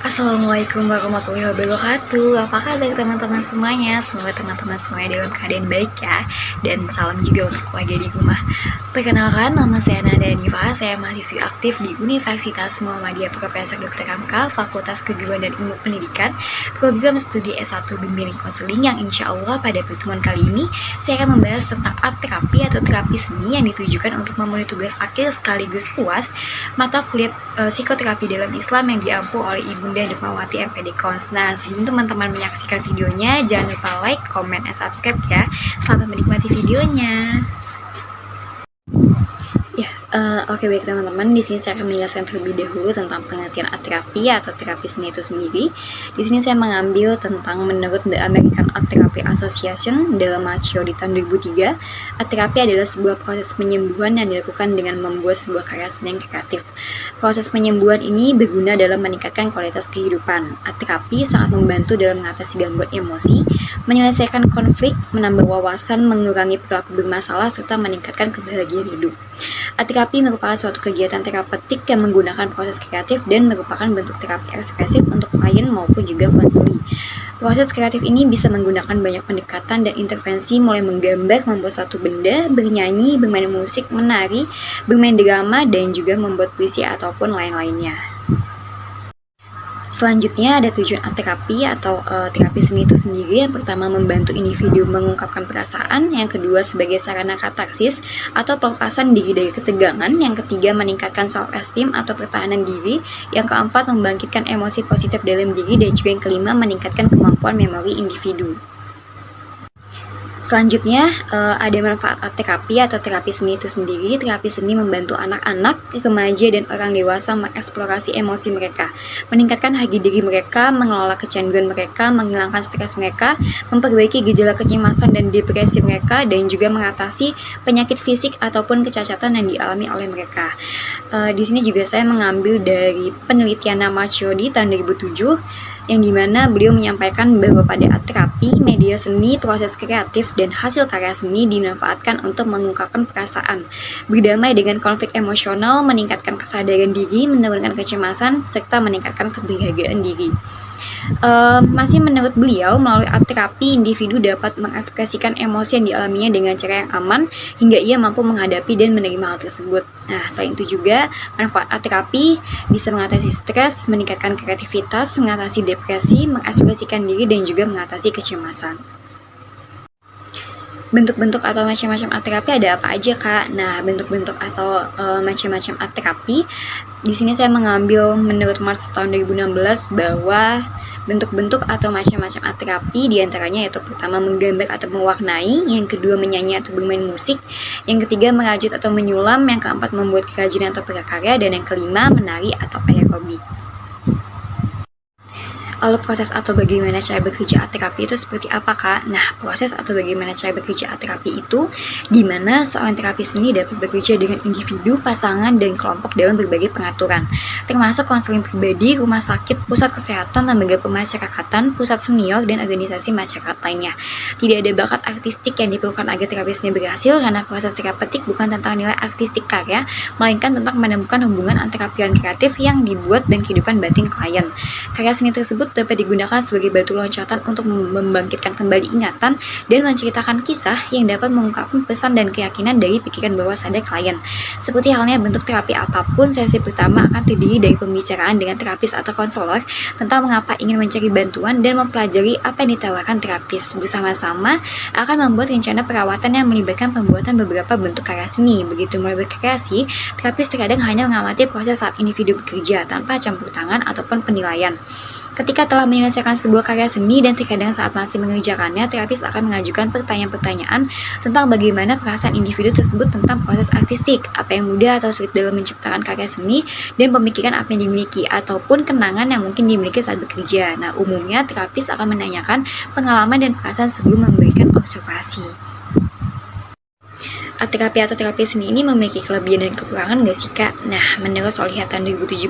Assalamualaikum warahmatullahi wabarakatuh. Apa kabar teman-teman semuanya? Semoga teman-teman semuanya dalam keadaan baik ya. Dan salam juga untuk keluarga di rumah. Perkenalkan, nama saya Nanda Anifa. Saya mahasiswi aktif di Universitas Muhammadiyah Profesor Dr. Hamka, Fakultas Keguruan dan Ilmu Pendidikan, program studi S1 Bimbingan Konseling, yang insya Allah pada pertemuan kali ini saya akan membahas tentang art terapi atau terapi seni yang ditujukan untuk memenuhi tugas akhir sekaligus UAS mata kuliah psikoterapi dalam Islam yang diampu oleh Ibunda Dermawati MPD Kons. Nah, sebelum teman-teman menyaksikan videonya, jangan lupa like, comment, dan subscribe ya. Selamat menikmati videonya. Oke, baik teman-teman, di sini saya akan menjelaskan terlebih dahulu tentang pengertian art therapy atau terapi seni itu sendiri. Di sini saya mengambil tentang menurut The American Art Therapy Association dalam Macchio di tahun 2003, art therapy adalah sebuah proses penyembuhan yang dilakukan dengan membuat sebuah karya seni yang kreatif. Proses penyembuhan ini berguna dalam meningkatkan kualitas kehidupan. Art therapy sangat membantu dalam mengatasi gangguan emosi, menyelesaikan konflik, menambah wawasan, mengurangi perilaku bermasalah, serta meningkatkan kebahagiaan hidup. Art terapi merupakan suatu kegiatan terapeutik yang menggunakan proses kreatif dan merupakan bentuk terapi ekspresif untuk klien maupun juga konseli. Proses kreatif ini bisa menggunakan banyak pendekatan dan intervensi, mulai menggambar, membuat suatu benda, bernyanyi, bermain musik, menari, bermain drama, dan juga membuat puisi ataupun lain-lainnya. Selanjutnya ada tujuan art terapi atau terapi seni itu sendiri. Yang pertama, membantu individu mengungkapkan perasaan. Yang kedua, sebagai sarana katarsis atau pelepasan diri dari ketegangan. Yang ketiga, meningkatkan self-esteem atau pertahanan diri. Yang keempat, membangkitkan emosi positif dalam diri. Dan juga yang kelima, meningkatkan kemampuan memori individu. Selanjutnya, ada manfaat art terapi atau terapi seni itu sendiri. Terapi seni membantu anak-anak, remaja, dan orang dewasa mengeksplorasi emosi mereka, meningkatkan harga diri mereka, mengelola kecanduan mereka, menghilangkan stres mereka, memperbaiki gejala kecemasan dan depresi mereka, dan juga mengatasi penyakit fisik ataupun kecacatan yang dialami oleh mereka. Di sini juga saya mengambil dari penelitian Macchio di tahun 2007, yang dimana beliau menyampaikan bahwa pada art terapi, media seni, proses kreatif, dan hasil karya seni dimanfaatkan untuk mengungkapkan perasaan, berdamai dengan konflik emosional, meningkatkan kesadaran diri, menurunkan kecemasan, serta meningkatkan kebahagiaan diri. Masih menurut beliau, melalui art terapi, individu dapat mengekspresikan emosi yang dialaminya dengan cara yang aman, hingga ia mampu menghadapi dan menerima hal tersebut. Nah, selain itu juga, manfaat art terapi bisa mengatasi stres, meningkatkan kreativitas, mengatasi depresi, mengekspresikan diri, dan juga mengatasi kecemasan. Bentuk-bentuk atau macam-macam art terapi ada apa aja, Kak? Nah, bentuk-bentuk atau macam-macam art terapi, di sini saya mengambil menurut March tahun 2016 bahwa bentuk-bentuk atau macam-macam art terapi diantaranya yaitu pertama menggambar atau mewarnai, yang kedua menyanyi atau bermain musik, yang ketiga merajut atau menyulam, yang keempat membuat kerajinan atau prakarya, dan yang kelima menari atau aerobik. Lalu proses atau bagaimana cara bekerja art terapi itu seperti apa, Kak? Nah, proses atau bagaimana cara bekerja art terapi itu di mana seorang terapis seni dapat bekerja dengan individu, pasangan, dan kelompok dalam berbagai pengaturan, termasuk konseling pribadi, rumah sakit, pusat kesehatan, lembaga pemasyarakatan, pusat senior, dan organisasi masyarakat lainnya. Tidak ada bakat artistik yang diperlukan agar terapis seni berhasil, karena proses terapeutik bukan tentang nilai artistik karya, melainkan tentang menemukan hubungan antara pilihan kreatif yang dibuat dan kehidupan batin klien. Karya seni tersebut dapat digunakan sebagai batu loncatan untuk membangkitkan kembali ingatan dan menceritakan kisah yang dapat mengungkapkan pesan dan keyakinan dari pikiran bawah sadar klien. Seperti halnya bentuk terapi apapun, sesi pertama akan terdiri dari pembicaraan dengan terapis atau konselor tentang mengapa ingin mencari bantuan dan mempelajari apa yang ditawarkan terapis. Bersama-sama akan membuat rencana perawatan yang melibatkan pembuatan beberapa bentuk karya seni. Begitu mulai berkreasi, terapis terkadang hanya mengamati proses saat individu bekerja tanpa campur tangan ataupun penilaian. Ketika telah menyelesaikan sebuah karya seni dan terkadang saat masih mengerjakannya, terapis akan mengajukan pertanyaan-pertanyaan tentang bagaimana perasaan individu tersebut tentang proses artistik, apa yang mudah atau sulit dalam menciptakan karya seni, dan pemikiran apa yang dimiliki, ataupun kenangan yang mungkin dimiliki saat bekerja. Nah, umumnya terapis akan menanyakan pengalaman dan perasaan sebelum memberikan observasi. terapi atau terapi seni ini memiliki kelebihan dan kekurangan nggak sih Kak? Nah, menurut Solihatan 2017,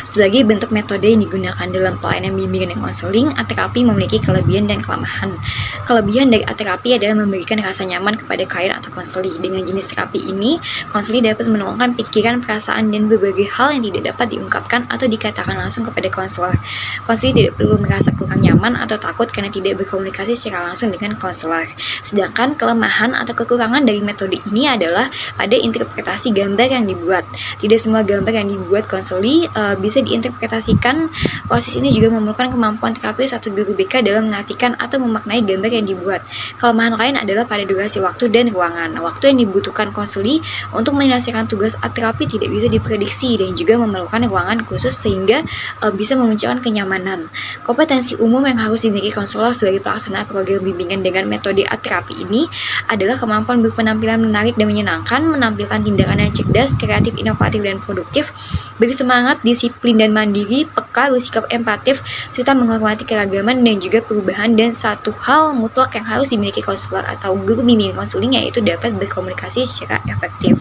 sebagai bentuk metode yang digunakan dalam pelayanan bimbingan dan konseling, terapi memiliki kelebihan dan kelemahan. Kelebihan dari terapi adalah memberikan rasa nyaman kepada klien atau konseli. Dengan jenis terapi ini, konseli dapat menuangkan pikiran, perasaan, dan berbagai hal yang tidak dapat diungkapkan atau dikatakan langsung kepada konselor. Konseli tidak perlu merasa kurang nyaman atau takut karena tidak berkomunikasi secara langsung dengan konselor. Sedangkan kelemahan atau kekurangan dari metode ini adalah pada interpretasi gambar yang dibuat. Tidak semua gambar yang dibuat konseli bisa diinterpretasikan. Proses ini juga memerlukan kemampuan terapis atau guru BK dalam mengartikan atau memaknai gambar yang dibuat. Kelemahan lain adalah pada durasi waktu dan ruangan. Waktu yang dibutuhkan konseli untuk menyelesaikan tugas terapi tidak bisa diprediksi dan juga memerlukan ruangan khusus sehingga bisa memunculkan kenyamanan. Kompetensi umum yang harus dimiliki konselor sebagai pelaksana program bimbingan dengan metode terapi ini adalah kemampuan berpenampilan menarik dan menyenangkan, menampilkan tindakan yang cerdas, kreatif, inovatif, dan produktif, bersemangat, disiplin, dan mandiri, peka, bersikap empatif, serta menghormati keragaman dan juga perubahan. Dan satu hal mutlak yang harus dimiliki konselor atau guru bimbingan konseling yaitu dapat berkomunikasi secara efektif.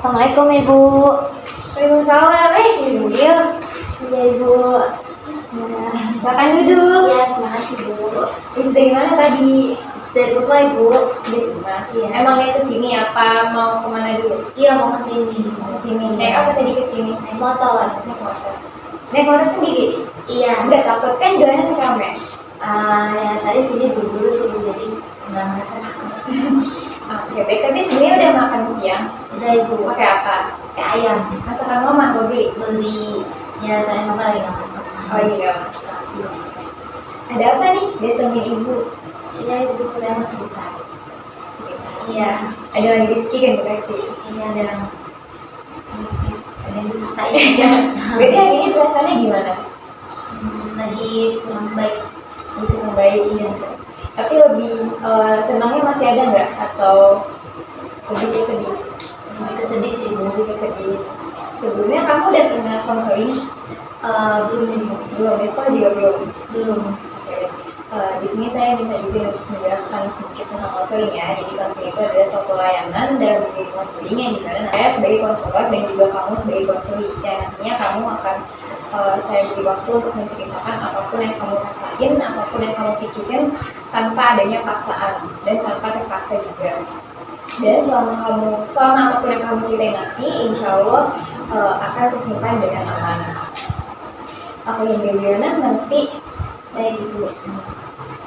Assalamualaikum Ibu. Waalaikumsalam, Ibu. Iya Ibu. Silakan duduk. Ya, terima kasih Bu. Dari mana tadi? Dari rumah Ibu. Di rumah. Iya. Emangnya kesini apa mau kemana dulu? Iya mau kesini. Kesini. Iya. Naik apa tadi kesini? Naik motor. Naik motor. Naik motor sendiri? Iya. Enggak takut kan jalannya rame? Ya tadi sini buru-buru sih jadi nggak merasa takut. Oke, baik. Tapi sebenarnya udah makan siang. Udah Ibu. Pakai apa? Pakai ayam. Masakan mama gue beli. Beli. Ya saya mama lagi nggak masak. Oh iya, nggak masak. Ada apa nih? Datengin ibu. Iya Ibu, saya mau cerita. Cerita. Iya. Ada lagi Rifki kan berarti? Ini ada yang dirasain aja. Berarti hari ini perasaannya gimana? Lagi kurang baik. Itu membaik. Iya. Tapi lebih senangnya masih ada nggak? Atau lebih kesedih? Lebih kesedih sih Bu. Lebih kesedih. Sebelumnya kamu udah pernah konseling? Belum Ibu. Belum, di sekolah juga belum? Belum. Oke. Di sini saya minta izin untuk menjelaskan sedikit tentang konseling ya. Jadi konseling itu adalah suatu layanan dalam bimbingan konseling yang dimana saya sebagai konselor dan juga kamu sebagai konseli. Dan nantinya kamu akan saya beri waktu untuk menceritakan apapun yang kamu rasain, apapun yang kamu pikirin tanpa adanya paksaan dan tanpa terpaksa juga. Dan selama apapun yang kamu ceritain nanti, insya Allah akan tersimpan dengan aman. Aku yang Dewiana nanti Baik Ibu.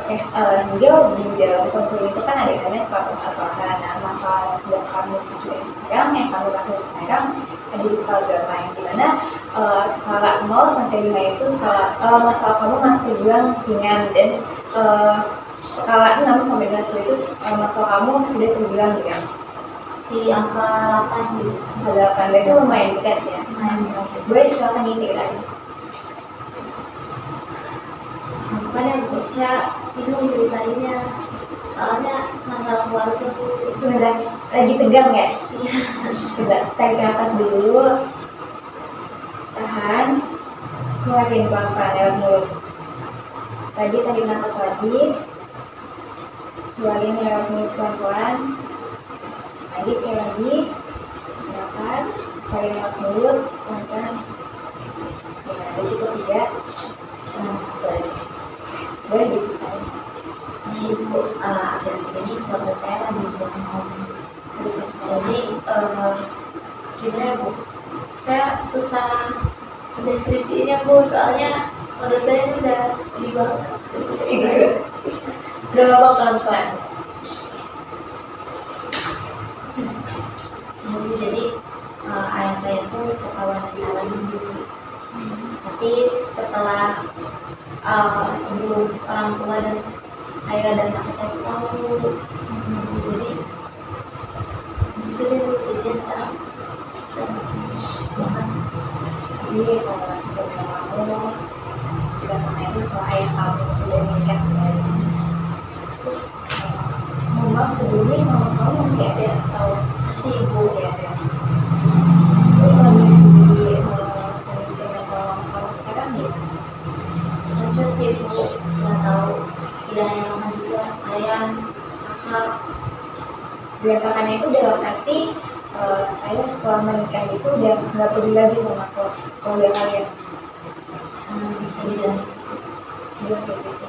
Angel di dalam konseling itu kan ada yang namanya skala permasalahan. Nah, masalah yang sedang kamu pikirin sekarang, yang kamu rasain sekarang ada di skala berapa, yang dimana skala 0 sampai 5 itu skala masalah kamu masih terbilang ringan, dan skala 6 sampai dengan 10 itu masalah kamu sudah terbilang ringan. Di angka 8 sih. Angka 8, berarti lumayan dekat ya. Lumayan berat. Boleh silakan diceritain. Bukan yang bisa bingung ceritainnya. Soalnya masalah keluarga Bu. Sebentar, lagi tegang ya? Iya. Coba tarik nafas dulu, tahan, keluarin pelan-pelan lewat mulut. Tadi tarik nafas lagi, keluarin lewat mulut pelan-pelan. Lagi sekali lagi, nafas, tarik lewat mulut pelan-pelan. Ya, udah cukup tidak? Boleh diceritain. Nah Ibu, akhir-akhir ini keluarga saya lagi bohong. Jadi gimana Bu? Saya susah deskripsinya Bu, soalnya menurut saya ini udah sedih banget. Gak apa-apa, pelan-pelan. Jadi ayah saya itu ketahuan lagi dulu. Tapi setelah sebelum orang tua dan saya dan kakak saya tahu, jadi itu deh Bu. Jadi sekarang banget. Jadi kalau kamu juga karena itu setelah ayah kamu sudah menikah kembali, terus mohon maaf sebelumnya mama kamu masih ada atau masih Ibu masih ada? Terus kondisi yang lama juga, saya kakak. Berantakannya itu dalam arti kalian setelah menikah itu udah nggak peduli lagi sama keluarga kalian. Bisa dibilang Bilang kayak gitu.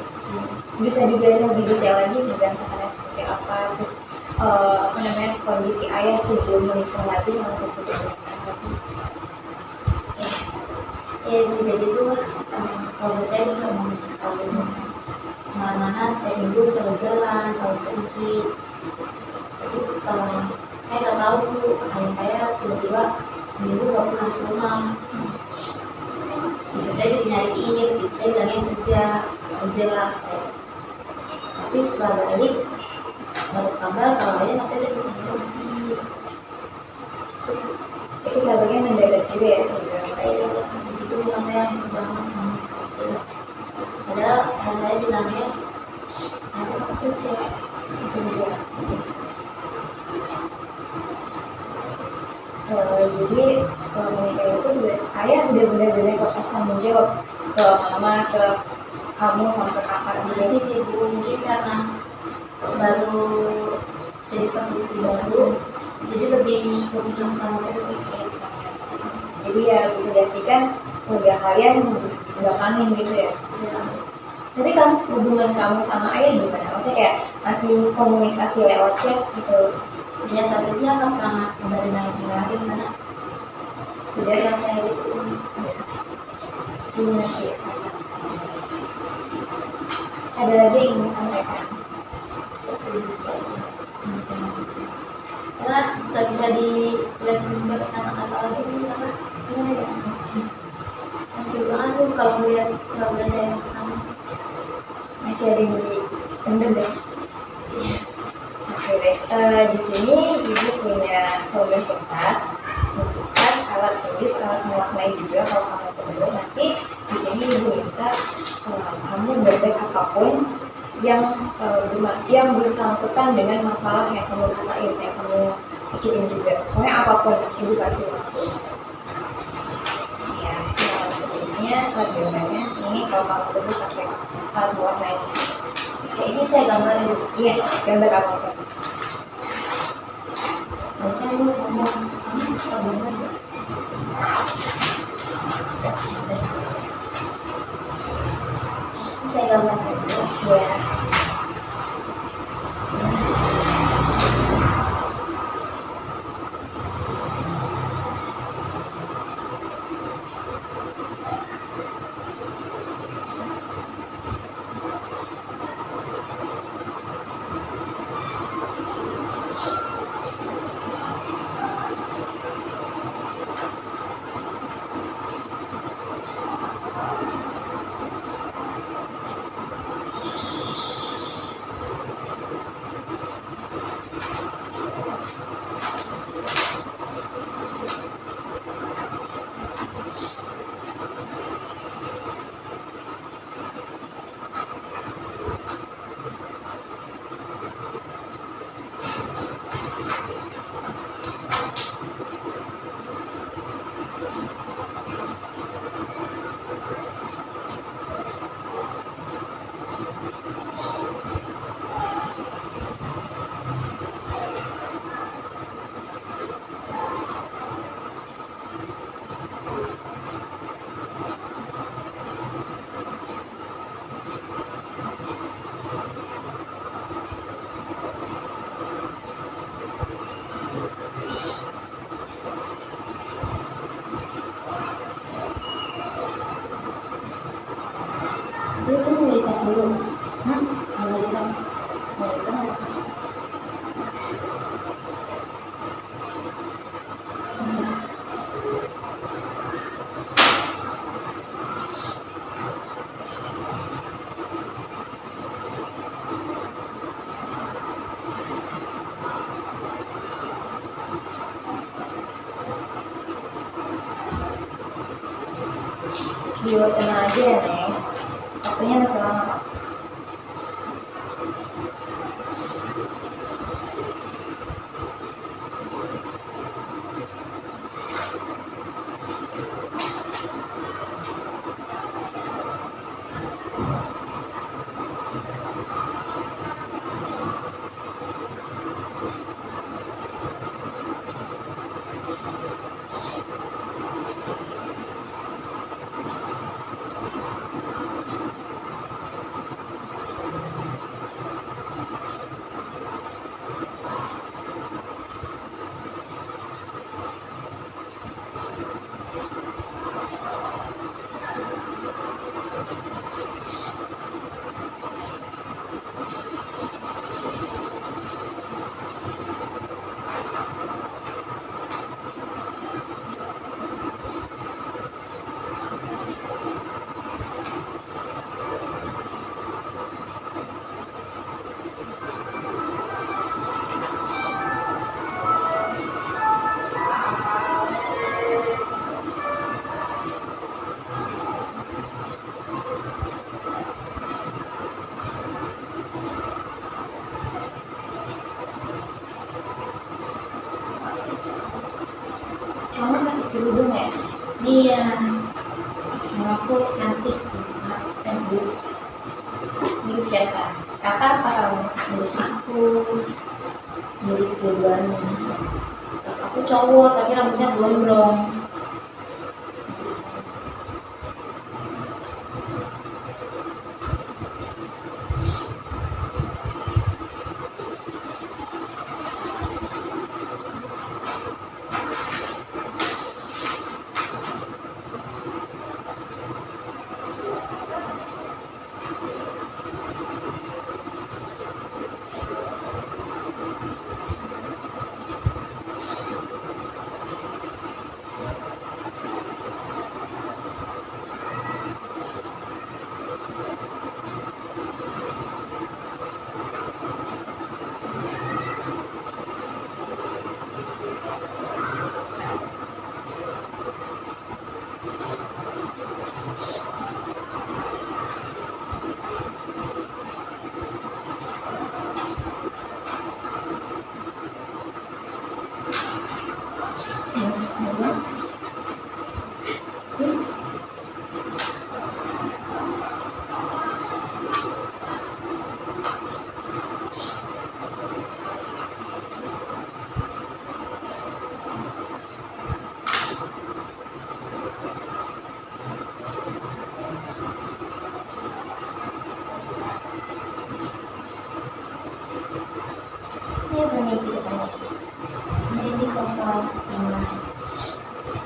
Bisa dijelasin lebih detail lagi berantakannya seperti apa, terus kondisi ayah sebelum menikah lagi sama sesudah menikah lagi. ya itu jadi tuh keluarga saya itu harmonis sekali. Kemana-mana saya minggu selalu jalan, selalu pergi. Tapi setelah saya nggak tahu tuh ayah saya tiba-tiba seminggu nggak pulang ke rumah. Ibu saya dinyariin, ibu saya bilangnya kerja lah. Tapi setelah balik baru kabar kalau ayah nggak ada di rumah lagi. Itu kabarnya mendadak juga ya. Kayak di situ rumah saya hancur banget, nangis aja. Padahal ayah saya bilangnya ayah saya kerja. Itu dia. Jadi setelah menikah itu ayah udah benar-benar lepas tanggung jawab ke mama, ke kamu, sama ke kakak juga. Masih sih Bu, mungkin karena baru jadi pasutri baru, jadi lebih sama terus. Jadi ya bisa diartikan keluarga kalian belakangin gitu ya. Ya, Tapi kan hubungan kamu sama ayah gimana? Maksudnya kayak masih komunikasi lewat chat gitu. sebenarnya saat itu saya nggak pernah ngabarin ayah saya lagi karena sudah yang saya itu Gimana sih? Ada lagi yang ingin disampaikan? karena nggak bisa dijelasin pakai kata-kata lagi karena gimana ya, hancur banget tuh kalau melihat keluarga saya sekarang. Masih ada yang dipendam deh. Oke deh, di sini ibu punya slogan kertas, alat tulis, alat mewarnai juga kalau kamu perlu. Nanti di sini ibu minta kamu berbaik apapun yang bersangkutan dengan masalah yang kamu rasain, yang kamu pikirin juga. Pokoknya apapun ibu kasih waktu. Ya, alat tulisnya, alat gambarnya. Ini kalau kamu perlu pakai alat mewarnai. Kayak ini saya gambarin. Iya, gambar apa? Biasanya ini ngomong kamu suka gambar nggak? Saya gambar aja. Ya. Itu melihat dulu. Melihat. Dibuat tenang aja ya, Neng. Waktunya masih lama, Pak. Iya, nama aku cantik dan Bu. Mirip siapa? Kakak apa kamu? Menurut aku mirip dua-duanya. Aku cowok tapi rambutnya gondrong. Ini apa nih ceritanya? Nah ini kakak sama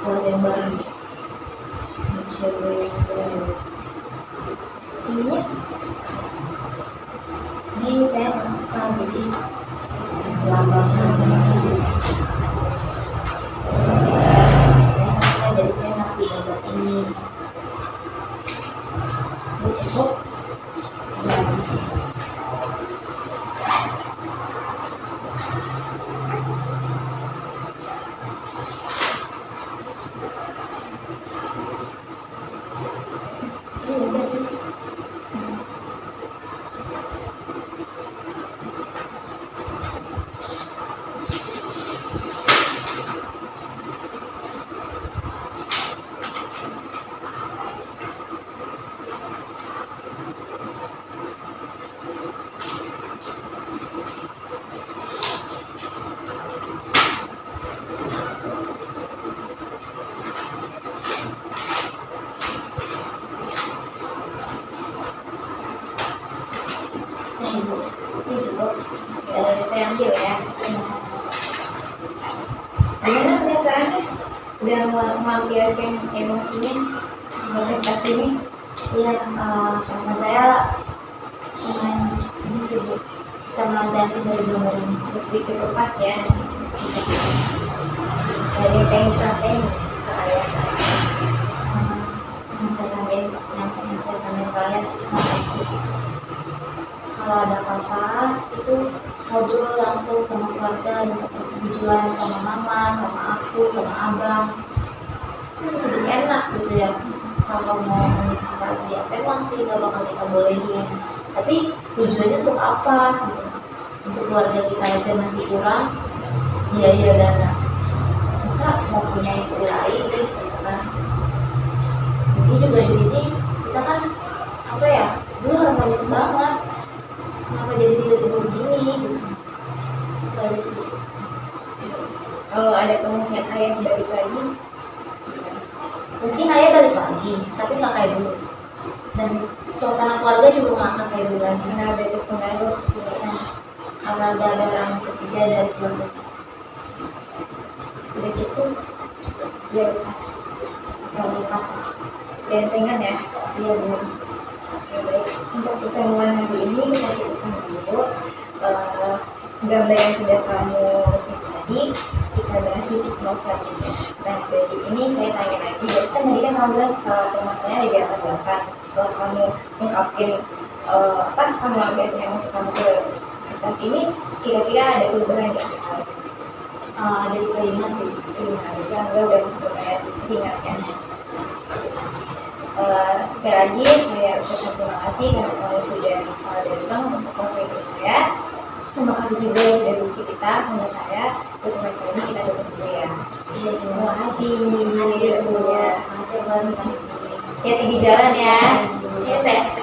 keluarga yang baru, cewek yang baru. Ininya Ini saya nggak suka jadi lambangnya saya nggak suka jadi saya ngasih gambar ini. Ini cukup. Ya. Ini bisa sih. Nah, Ibu, ini cukup. saya ambil ya. Gimana perasaannya? Udah melampiaskan emosinya, motivasinya? Iya, karena saya lumayan ini sih Bu, bisa melampiaskan dari gambar ini. Terus sedikit lepas ya. Dari yang pengen disampaikan ke ayah. Yang saya sampaikan ke ayah sih cuma itu. Kalau ada apa-apa itu ngobrol langsung sama keluarga, minta persetujuan sama mama, sama aku, sama abang. Kan lebih enak gitu ya. Kalau mau menikah lagi, apa emang sih nggak bakal kita bolehin. Tapi tujuannya untuk apa? Gitu. Untuk keluarga kita aja masih kurang, biaya dana. Masa mau punya istri lain gitu kan? Ini juga di sini kita kan apa ya? Dulu harmonis banget. Kenapa jadi tiba-tiba begini? Gitu. Itu aja sih. Kalau ada kemungkinan ayah balik lagi, Mungkin ayah balik lagi, tapi nggak kayak dulu. Dan suasana keluarga juga nggak akan kayak dulu lagi. karena ada itu pengaruh. Ya, karena udah ada orang ketiga dari keluarga. Udah cukup, ya lepas. Kalau lepas, Bentengan ya. iya benar. Oke, baik. Untuk pertemuan hari ini kita cukupkan dulu. Gambar yang sudah kamu lukis tadi kita bahas di vlog selanjutnya. Nah, dari ini saya tanya lagi, jadi kan tadi kan kamu bilang skala permasalahannya ada di atas 8. Setelah kamu ungkapin kamu lampiaskan emosi kamu ke kertas ini, kira-kira ada perubahan nggak sekali? Dari kelima sih. Terima kasih, Anda udah lumayan diingatkan. Sekali lagi saya ucapkan terima kasih karena kamu sudah datang untuk konseling saya. Terima kasih juga yang sudah bercerita sama saya. Untuk kali ini kita tutup dulu ya. Iya, Terima kasih. terima kasih. Ya. Terima kasih. Cirebon sampai Hati-hati di jalan ya. Ya, saya